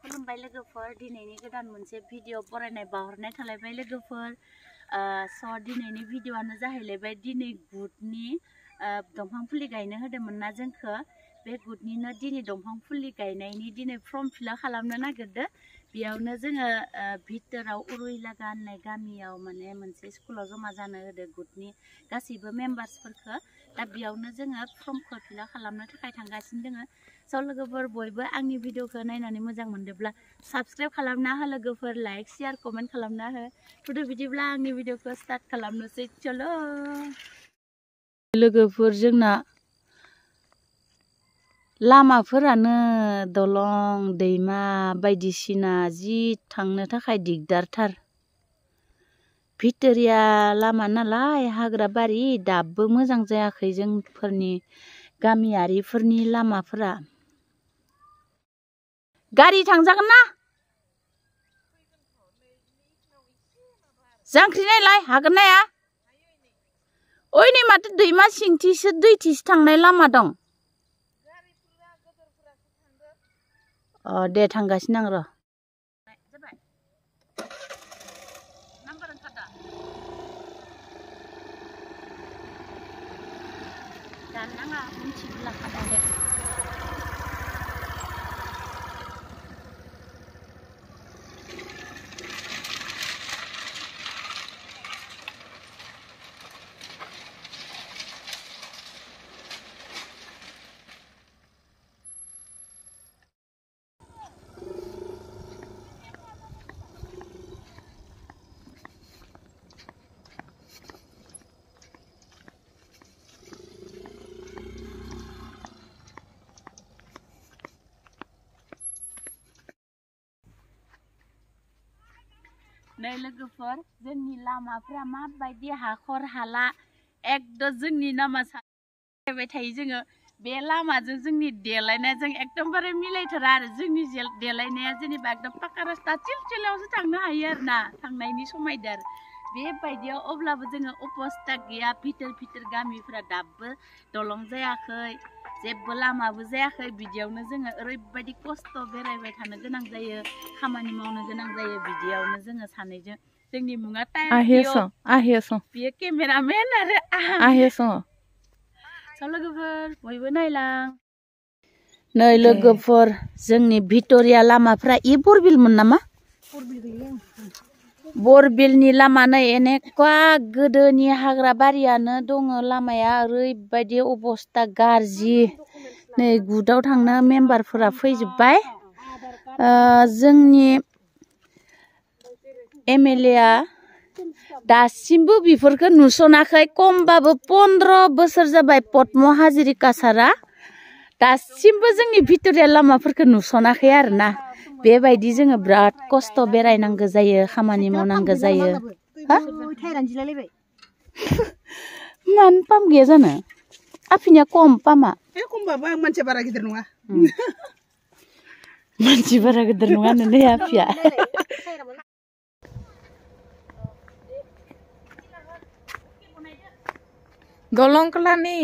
खुलुमबाय लोगोफोर दिनैनि गोदान मोनसे भिडिअ बरायनाय बावहरनाय थालायबाय लोगोफोर दिनैनि भिडिअआनो जाहैलायबाय दिनै गुदनि दंफां फुलि गायनो होदोंमोन ना जोंखो बे गुदनिनो दिनै दंफां फुलि गायनायनि दिनै फर्म फिलआप खालामनो नागिरदो बेयावनो जोङो भितोराव उरुइलागा होननाय गामियाव माने मोनसे स्कुलाव जमा जानो होदो गुदनि गासैबो मेम्बार्सफोरखो दा बेयावनो जोङो फर्मखौ फिलआप खालामनो थाखाय थांगासिनो दोङो स' लोगोफोर बयबो आंनि भिडिअखौ नायनानै मोजां मोनदोंब्ला साबस्क्राइब खालामना हो लोगोफोर लाइक शेयार कमेन्ट खालामना हो थुदो बिदिब्ला आंनि भिडिअखौ स्टार्ट खालामनोसै चलो लोगोफोर जोंना लामाफोरानो दलं दैमा बायदिसिना जि थांनो थाखाय दिगदारथार भितोरिया लामा नालाय हाग्रा बारि दाबो मोजां जायाखै जोंफोरनि गामियारिफोरनि लामाफोरा गारि थांजागोन ना जांख्रिनायलाय हागोन ना हाया ओइ नै माथो दैमा सिंथिसो दैथिसो थांनाय लामा दं दे थांगासिनो आं र' दाननाङा मिथिब्ला खादा दे नै लोगोफोर जोंनि लामाफोरा माबायदि हाखर हाला एकदम जोंनि लामा सालायबाय थायो जोङो बे लामाजों जोंनि देलायनायजों एकदमबारे मिलायथारा आरो जोंनि देलायनाया जेनेबा एकदम पाका रास्ता चिलचिलावसो थांनो हायो आरो ना थांनायनि समायदो आरो बेबायदियाव अब्लाबो जोङो अबस्था गैया भितर गामिफोरा दाबो दलं जायाखै जेबो लामाबो जायाखै बिदियावनो जोङो ओरैबायदि खस्थ' बेरायबाय थानो गोनां जायो खामानि मावनो गोनां जायो बिदियावनो जोङो सानैजों जोंनि मुङा बियो केमेरामेन आरो लोगोफोर बयबो नायलां नै लोगोफोर जोंनि भितोरिया लामाफ्रा बरबिलमोन नामा बरबिलनि लामा नै एनेका गोदोनि हाग्रा बारियानो दङ लामाया ओरैबायदि अबस्था गाज्रि नै गुदाव थांनो मेम्बारफोरा फैजोब्बाय जोंनि एमएलए आ दासिमबो बेफोरखौ नुसनाखै खमबाबो 15 बोसोर जाबाय पद्म हाजरिका सारा दासिमबो जोंनि भितोरिया लामाफोरखौ नुसनाखै आरोना बेबायदि जोङो बिराद खस्थ' बेरायनांगौ जायो खामानि मावनांगौ जायो मानो पाम्प गैया जानो आफिनिया खम पामा खमबाबो आं मानसि बारा गिदिर नङा मानसि बारा गिदिर नङा नो आफिया दलं कलानि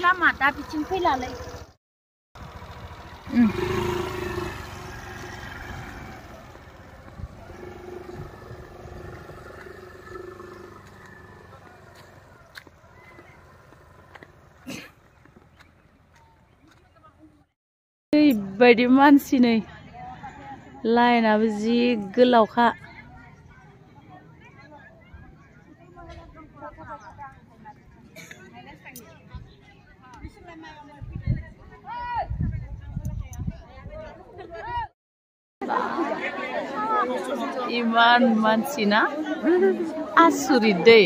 लामा दा बिथिं फैलालै ओरैबायदि मानसि नै लाइनाबो जि गोलावखा इमान मानसि ना आसुरित दै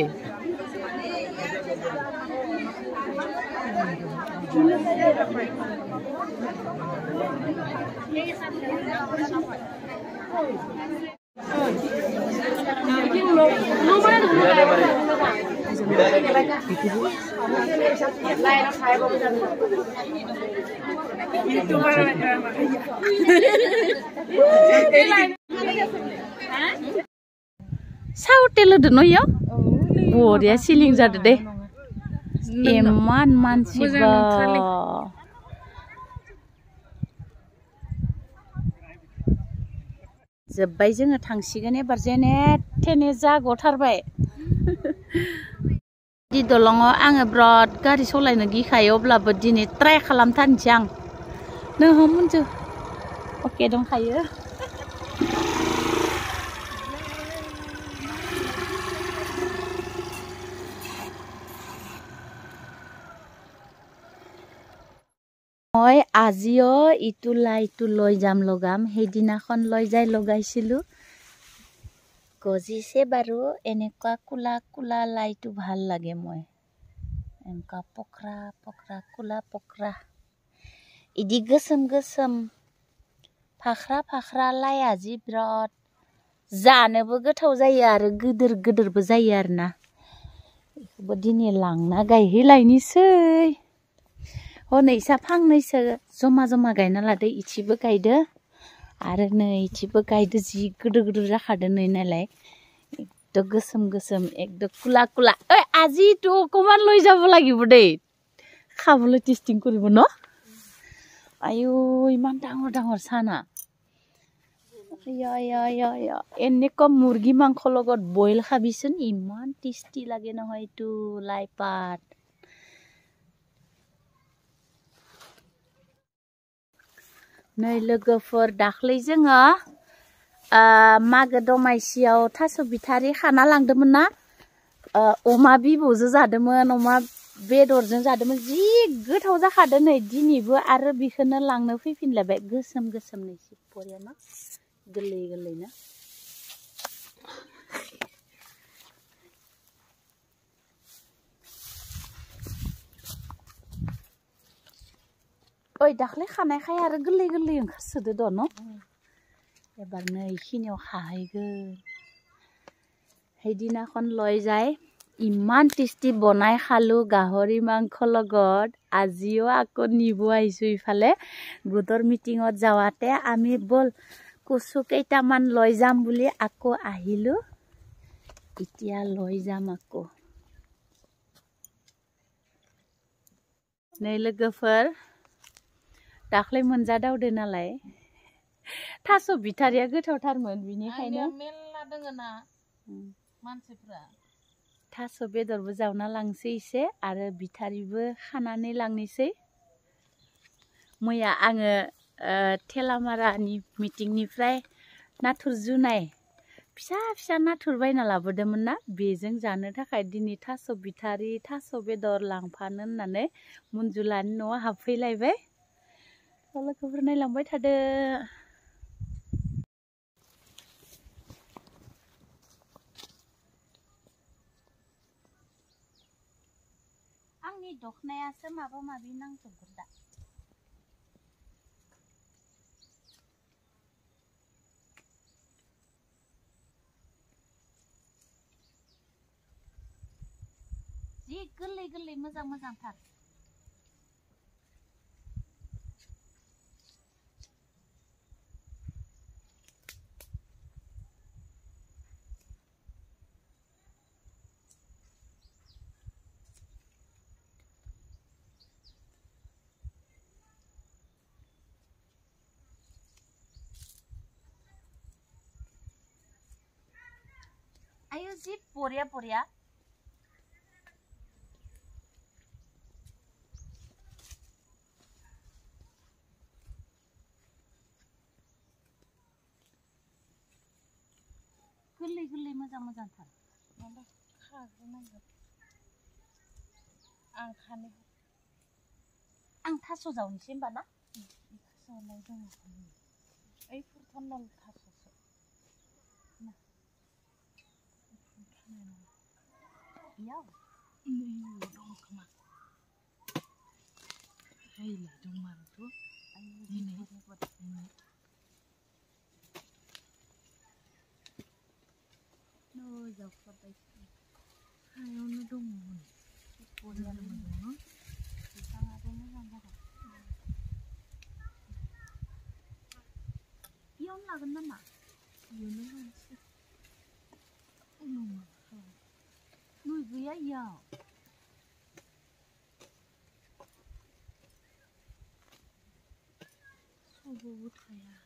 Hotel ada no ya? Oh dia siling jadi deh. Eman mansi ba. Jebbai जोङो थांसिगोन एबार जेने थेने जागथारबाय दि दलङाव आङो बिराद गारि सालायनो गिखायो अब्लाबो दिनै ट्राइ खालामथारनोसै आं नोहो मोनजो अके दंखायो মই আজিও ইটো লাইটো লৈ যাম লগাম সেইদিনাখন লৈ যাই লগাইছিলো গজিছে বাৰু এনেকুৱা কুলা কুলা লাইটো ভাল লাগে মই এনেকুৱা পকৰা পকৰা কুলা পকৰা इदि गोसोम गोसोम फाख्रा फाख्रा लाया जि बिराद जानोबो गोथाव जायो आरो गिदिर गिदिरबो जायो आरोना बेखौबो दिनै लांना गायहैलायनोसै हनै सा फांनैसो जमा जमा गायना लादो इथिबो गायदो आरो नै इथिबो गायदो जि गिदिर गिदिर जाखादो नै नालाय एकदम गोसोम गोसोम एकदम कुला कुला ओइ আজি তো অকমান লৈ যাব লাগিব দেই খাবলৈ টেষ্টিং কৰিব ন आयु इमान डांगर डांगर साना या एनेको मुर्गी मांस लगत बयल खाबिसोन इमान टेस्टी लागे নহয় तू लाई पात नै लोगोफोर दाख्लै जोङो मागो दमासियाव थास' बिथारि खाना लांदोंमोन ना अमा बिबुजो जादोंमोन अमा बेदरजों जादोंमोन जि गोथाव जाखादों नै दिनैबो आरो बिखौनो लांनो फैफिनलायबाय गोसोम गोसोम नै जि बरिया ना गोरलै गोरलै ना ओइ दाख्लै खानायखाय आरो गोरलै गोरलै ओंखारसोदो द' न' एबार नै इखिनियाव खाहैगोन সেইদিনাখন লৈ যায় ইমান টেষ্টি বনাই খালো গাহৰি মাংস লগত আজিও আকৌ নিব আহিছো ইফালে গোটৰ মিটিঙত যাওঁতে আমি বল কচু কেইটামান লৈ যাম বুলি আকৌ আহিলো এতিয়া লৈ যাম আকৌ नै लोगोफोर दाख्लै मोनजादावदो नालाय थास' बिथारिया गोथावथारमोन बिनिखायनो मेल्ला दोङो ना मानसिफ्रा थास' बेदरबो जावना लांसै एसे आरो बिथारिबो खानानै लांनोसै मैया आङो थेलामारानि मिटिंनिफ्राय नाथुर जुनाय फिसा फिसा नाथुर बायना लाबोदोंमोन ना बेजों जानो थाखाय दिनै थास' बिथारि थास' बेदर लांफानो होननानै मन्जुलानि न'आव हाबफैलायबाय लोगोफोर नायलांबाय थादो आंनि दखनायासो माबा माबि नांजोबगोन दा जि गोरलै गोरलै मोजां मोजांथार आयु जि बरिया बरिया गोरलै गोरलै मोजां मोजांथार खाग्रोनांगोन आं थास' जावनोसै होमबा ना थास'लाय दङ ओइ फुरथन थास'सो बेयाव दं खोमा हैलाय दं मारोथ' दिनै हायावनो दङमोन बरियानो मोनदों बिफाङाबो मोजां जाबाय इयावनो लागोन नामा इयावनो लानोसै नै गैया इयाव सबबो थाया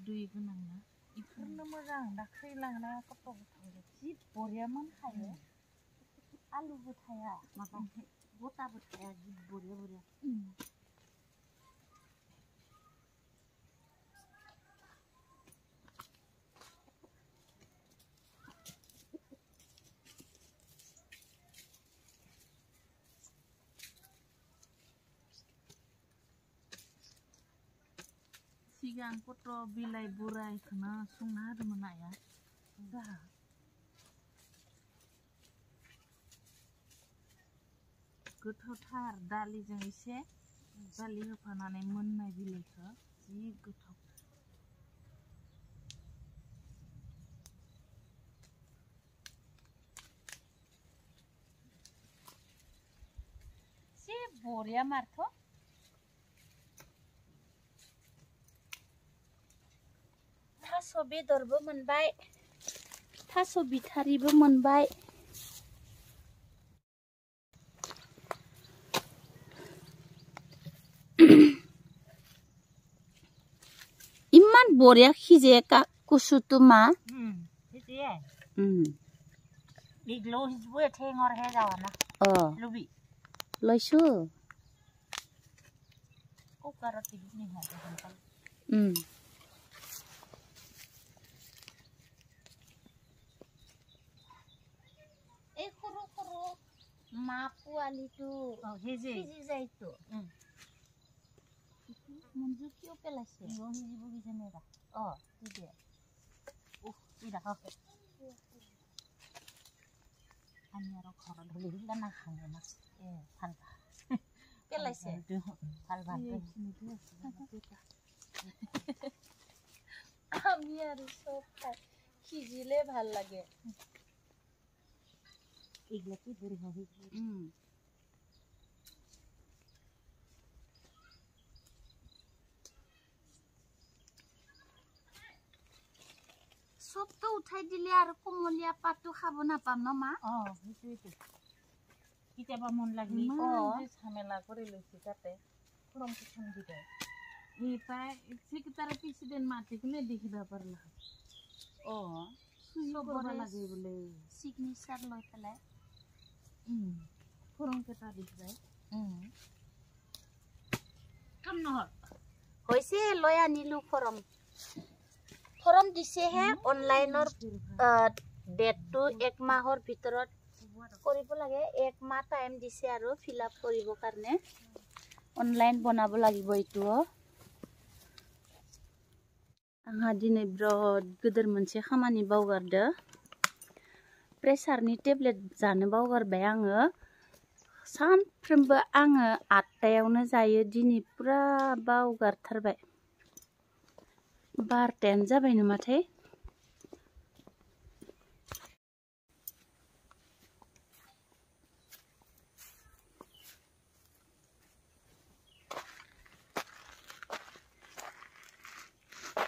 दै गोनां ना इफोरनो मोजां दाख्लै लांनाया कत' गोथाव जि बरिया मोनखायो आलुबो थाया माबा गथाबो थाया जि बरिया बरिया सिगां कत' बिलाइ बोरायखौनो संना होदोंमोन आइया जाहा गोथावथार दालिजों एसे दालि होफानानै मोननाय बिलाइखौ जि गोथाव एसे बरिया मारथ' थास' बेदरबो मोनबाय थास' बिथारिबो मोनबाय इमान बरिया खिजे का कुसुतुमा खिजे इग्लो हिजबो ठेंगर हे जावाना लुबि लइसु कुकाराव टिकनि हा এই সৰু সৰু মা পোৱালিটো সিজি যায়তো মঞ্জু কিয় পেলাইছে সিজিব কিজানি দে আমি আৰু ঘৰত ধৰি দিলে নাখাওঁ না ভাল পেলাইছে ভাল ভাল আমি আৰু চব খাই সিজিলে ভাল লাগে এগুলো কি ধরে হবে সব তো উঠাই দিলে আর কোমলিয়া পাতটো খাব নাপাম ন মা সেইটোৱেটো কেতিয়াবা মন লাগলি ঝামেলা কৰি লৈছি তাতে ফৰম কিখন দিলে এই পাই সেক্ৰেটাৰী প্ৰেচিডেণ্ট মাতি কিনে দেখিব পাৰলা চবৰে লাগে বোলে সিগনেচাৰ লৈ পেলাই ফৰম কেটা দিছ যায় কাম নহল হৈছে লৈ আনিলো ফৰম দিছেহে অনলাইনৰ ডেটটো 1 মাহৰ ভিতৰত কৰিব লাগে 1 মাহ টাইম দিছে আৰু ফিল আপ কৰিব কাৰণে অনলাইন বনাব লাগিব এইটো आंहा दिनै बिराद गोदोर मोनसे खामानि बावगारदो प्रेसारनि टेब्लेट जानो बावगारबाय आङो सानफ्रोमबो आङो 8टायावनो जायो दिनै पुरा बावगारथारबाय 12टायानो जाबाय नामाथाय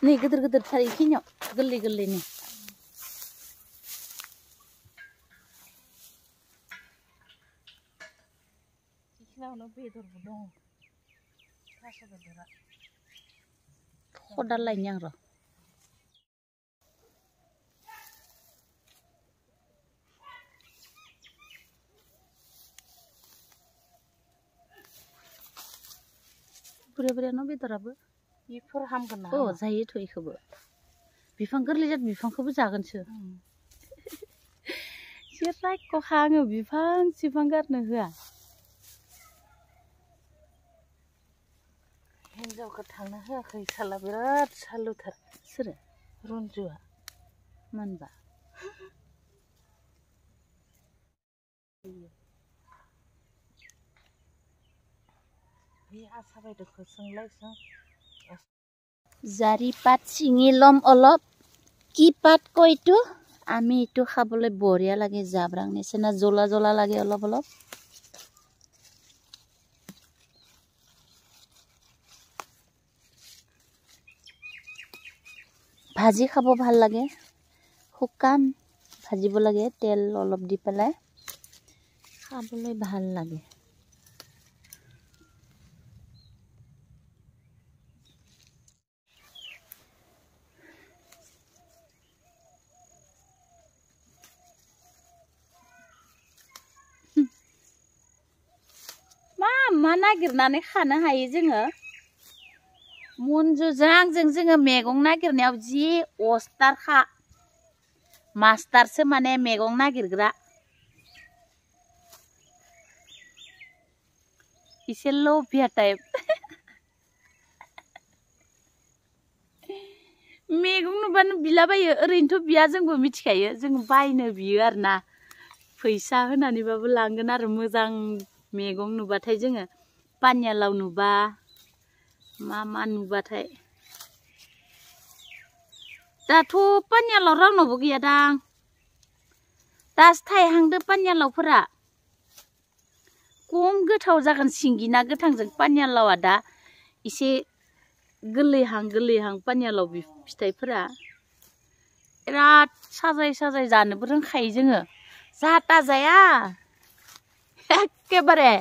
नै गोदोर गोदोर थार इखिनियाव गोरलै गोरलैनो इखिनियावनो बेदरबो दङ थास' बेदरा खदाल लायनि आं र' बुरे बुरेनो बेदराबो बेफोर हामगोन ना जायोथ' इखौबो बिफां गोरलै जाद बिफांखौबो जागोनसो जेरायख' आङो बिफां गारनो होआ हिनजावखौ थांनो होआखै साला बिराद सालुथार सोरो रन्जुआ मोनबा बे आसा बायदोखौ सोंलायसों জাৰি পাত ছিঙি লম অলপ কি পাত কয়টো আমি এইটো খাবলৈ বঢ়িয়া লাগে জাবৰাং নিচিনা জ্বলা জ্বলা লাগে অলপ অলপ ভাজি খাব ভাল লাগে শুকান ভাজিব লাগে তেল অলপ দি পেলাই খাবলৈ ভাল লাগে मा नागिरनानै खानो हायो जोङो मुनजुजों जोङो मैगं नागिरनायाव जि अस्टारखा मास्टारसो माने मैगं नागिरग्रा एसे लभिया टाइप मैगं नुबानो बिलाबायो ओरैनोथ' बिया जोंबो मिथिखायो जों बायनो बियो आरोना फैसा होनानैबाबो लांगोन आरो मोजां मैगं नुबाथाय जोङो पानियालाव नुबा मा नुबाथाय दाथ' पानियालाव रावनावबो गैया दां दासो थायहांदो पानियालावफोरा खम गोथाव जागोन सिंगि ना गोथांजों पानियालावा दा एसे गोरलैहां पानियालाव फिथाइफोरा बिराद साजाय जानोबो रोंखायो जोङो जाता जाया एखेबारे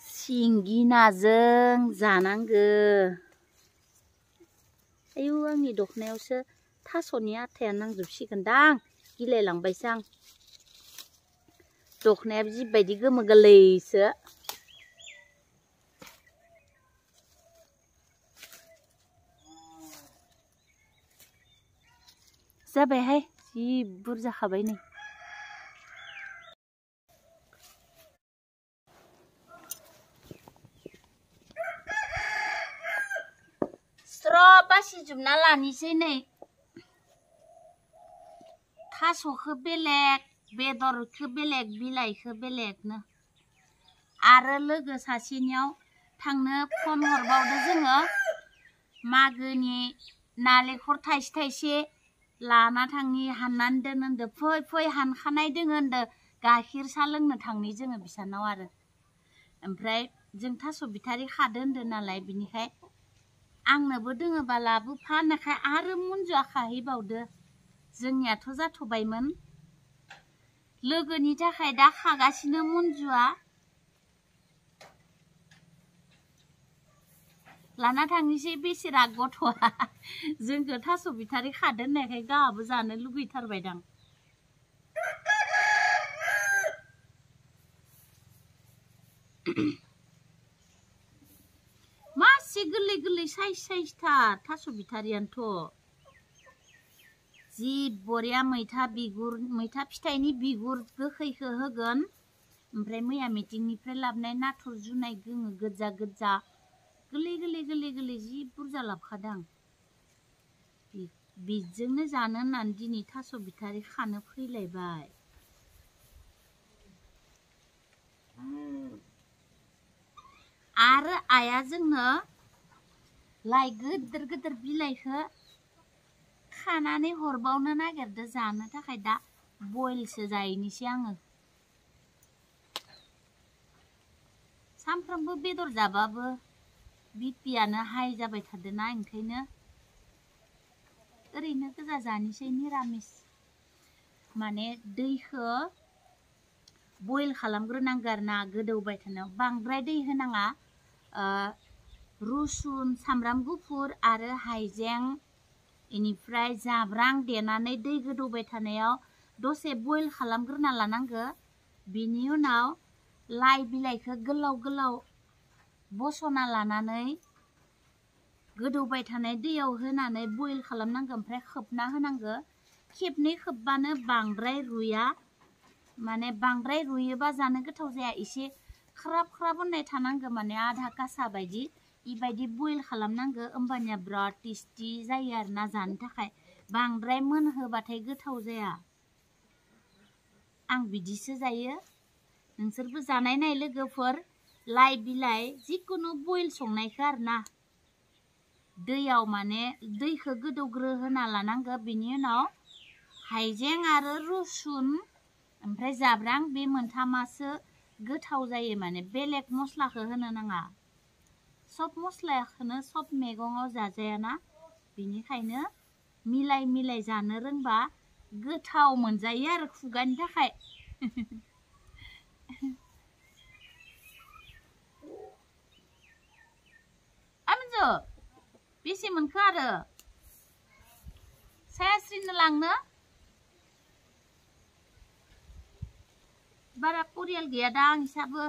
सिंगि नाजों जानांगो आयु आंनि दखनायावसो थास'नि आथाया नांजोबसिगोनदां गिलायलांबायसो आं दखनायाबो जिबायदि गोमो गोरलैसो जाबायहाय जि बुरजा खाबाय नै स्र' बासिजोबना लानिसै नै थास'खौ बेलेग बेदरखौ बेलेग बिलाइखौ बेलेगनो आरो लोगो सासेनियाव थांनो फन हरबावदो जोङो मागोनि नालेंखर थाइसे लाना थांनि हाननानै दोन होनदो फै हानखानाय दोङो होनदो गाइखेर सा लोंनो थांनि जोङो बिसानाव आरो ओमफ्राय जों थास' बिथारि खादो होनदो नालाय बिनिखाय आंनोबो दोङोबा लाबोफा होननायखाय आरो मुनजुआ खाहैबावदो जोंनियाथ' जाथ'बायमोन लोगोनि थाखाय दा खागासिनो मुनजुआ लाना थांनिसै बेसेरा गथ'आ जोंखौ थास' बिथारि खादो होननायखाय गाहाबो जानो लुगैथारबायदां मासे गोरलै साइसथार थास' बिथारियानोथ' जि बरिया मैथा फिथाइनि बिगुर गोखैखौ होगोन ओमफ्राय मैया मिटिंनिफ्राय लाबोनाय नाथुर जुनाय गोङो गोजा गोरलै जि बुरजा लाबोखादां बेजोंनो जानो होननानै दिनै थास' बिथारि खानो फैलायबाय आरो आइया जोंनो लाइ गोदोर बिलाइखौ खानानै हरबावनो नागिरदो जानो थाखाय दा बयलसो जाहैनोसै आङो सानफ्रामबो बेदर जाबाबो बिपियानो हाइ जाबाय थादोना ओंखायनो ओरैनो गोजा जानोसै निरामिस माने दैखौ बयल खालामग्रोनांगौ आरो ना गोदौबाय थानायाव बांद्राय दै होनाङा रुसुन सामब्राम गुफुर आरो हाइजें इनिफ्राय जाब्रां देनानै दै गोदौबाय थानायाव दसे बयल खालामग्रोना लानांगो बिनि उनाव लाइ बिलाइखौ गोलाव बसना लानानै गोदौबाय थानाय दैयाव होनानै बयल खालामनांगो ओमफ्राय खोबना होनांगो खेबनै खोबबानो बांद्राय रुया माने बांद्राय रुयोबा जानो गोथाव जाया एसे ख्राब होननाय थानांगो माने आधा कासा बायदि इबायदि बयल खालामनांगो होमबानिया बिराद टेस्टि जायो आरोना जानो थाखाय बांद्राय मोनहोबाथाय गोथाव जाया आं बिदिसो जायो नोंसोरबो जानाय नाय लोगोफोर लाइ बिलाइ जिकुनु बयल संनायखौ आरोना दैयाव माने दैखौ गोदौग्रो होना लानांगो बिनि उनाव हाइजें आरो रसुन ओमफ्राय जाब्रां बे मोनथामासो गोथाव जायो माने बेलेग मस्लाखौ होनो नाङा सब मस्लाखौनो सब मैगङाव जाजायाना बिनिखायनो मिलाय मिलाय जानो रोंबा गोथाव मोनजायो आरो खुगानि थाखाय आमजो बेसे मोनखो आरो सायास्रिनो लांनो बारा परियाल गैया दा आं हिसाबो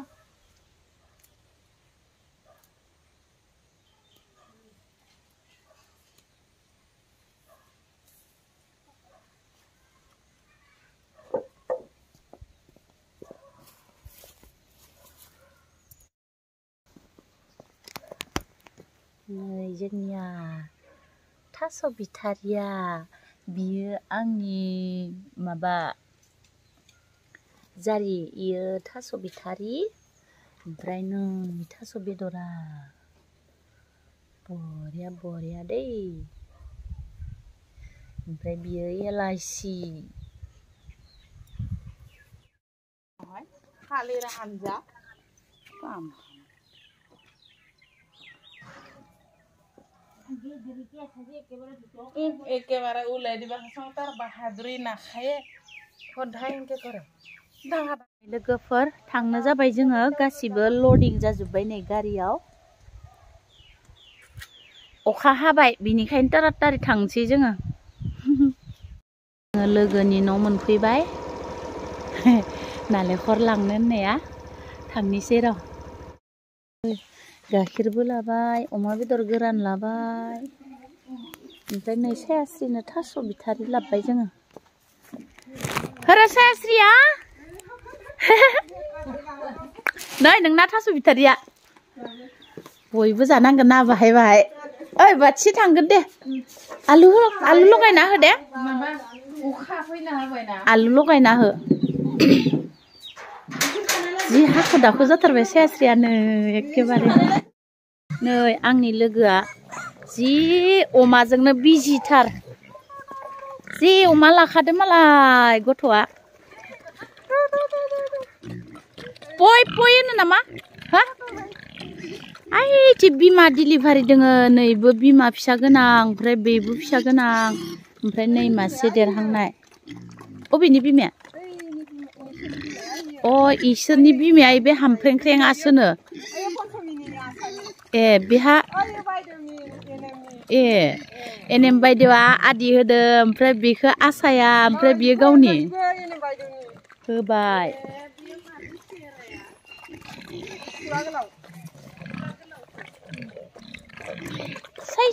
नै जोंनिया थास' बिथारिया बियो आंनि माबा जारि इयो थास' बिथारि ओमफ्राय नै थास' बेदरा बरिया बरिया दै ओमफ्राय बियो एलाइसि थालिर हानजा एकेबारे उलाय दिबा संतार बाहादुरि नाखाये खदाय इनके करे लोगोफोर थांनो जाबाय जोङो गासिबो लडिं जाजोब्बाय नै गारियाव अखा हाबाय बिनिखायनो तारातारि थांसै जोङो लोगोनि न' मोनफैबाय नालेंखर लांनो होननाया थांनोसै र' गाइखेरबो लाबाय अमा बेदर गोरान लाबाय ओमफ्राय नै सायास्रिनो थास' बिथारि लाबोबाय जोङो होरे सायास्रिया नै नोंना थास' बिथारिया बयबो जानांगोन ना बाहाय बाहाय ओइ बाथि थांगोन दे आलु लगायना हो दे आलु लगायना हो जि हाखु दाखु जाथारबाय सायास्रिया नै एखेबारे नै आंनि लोगोआ जि अमाजोंनो बिजिथार जि अमा लाखादो मालाय गथ'आ पय पय होनो नामा हा आइथि बिमा डिलिभारि दोङो नैबो बिमा फिसा गोनां ओमफ्राय बेबो फिसा गोनां ओमफ्राय नै मासे देरहांनाय अबेनि बिमाया अ इसोरनि बिमाया बे हामख्रेंख्रेंआसोनो ए बेहा ए एनएम बायदेवा आदि होदो ओमफ्राय बेखौ आसाया ओमफ्राय बियो गावनि होबाय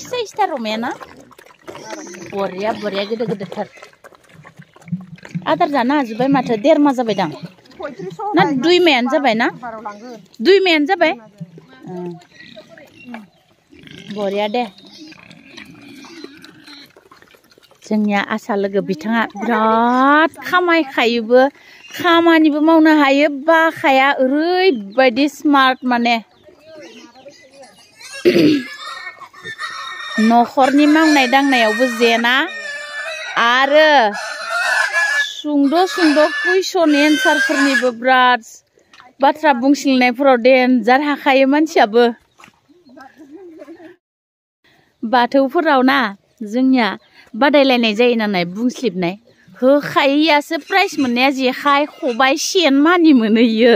साइज थार अमायाना बरिया बरिया गिदिर गिदिरथार आदार जानो हाजोब्बाय माथो 1.5 माह जाबाय दां ना 2 माहानो जाबाय ना 2 माहानो जाबाय बरिया दे जोंनिया आसा लोगो बिथाङा बिराद खामायखायोबो खामानिबो मावनो हायो बाखाया ओरैबायदि स्मार्ट माने न'खरनि मावनाय दांनायावबो जेना आरो सुंद' कुइसन एन्सारफोरनिबो बिराद बाथ्रा बुंसिलनायफोराव देनजार हाखायो मानसियाबो बाथौफोराव ना जोंनिया बादायलायनाय जायो नालाय बुंस्लिबनाय होखायैयासो प्राइज मोननाया जेखाइ खबाइ सेन मानि मोनो इयो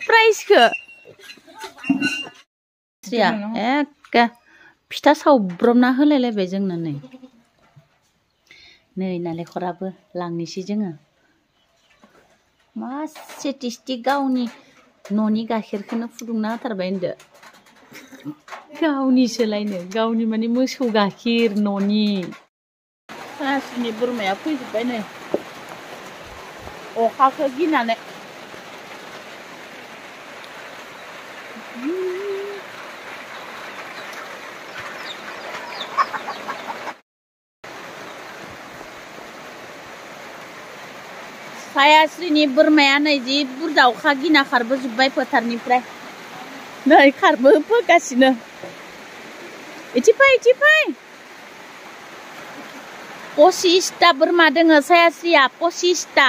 प्राइजखौ एखे फिथा सावब्रबना होलायलायबाय जोंनो नै नालेंखराबो लांनोसै जोङो मासे टेस्टि गावनि न'नि गाइखेरखौनो फुदुंना होथारबाय होनदो गावनि सोलायनो गावनि माने मोसौ गाइखेर न'नि सायास्रिनि बोरमाया फैजोब्बाय नै अखाखौ गिनानै सायास्रिनि बोरमाया नै जि बुरजा अखा गिना खारबोजोब्बाय फोथारनिफ्राय नै खारबोगासिनो इथि फै 25टा बोरमा दोङो सायास्रिया 25टा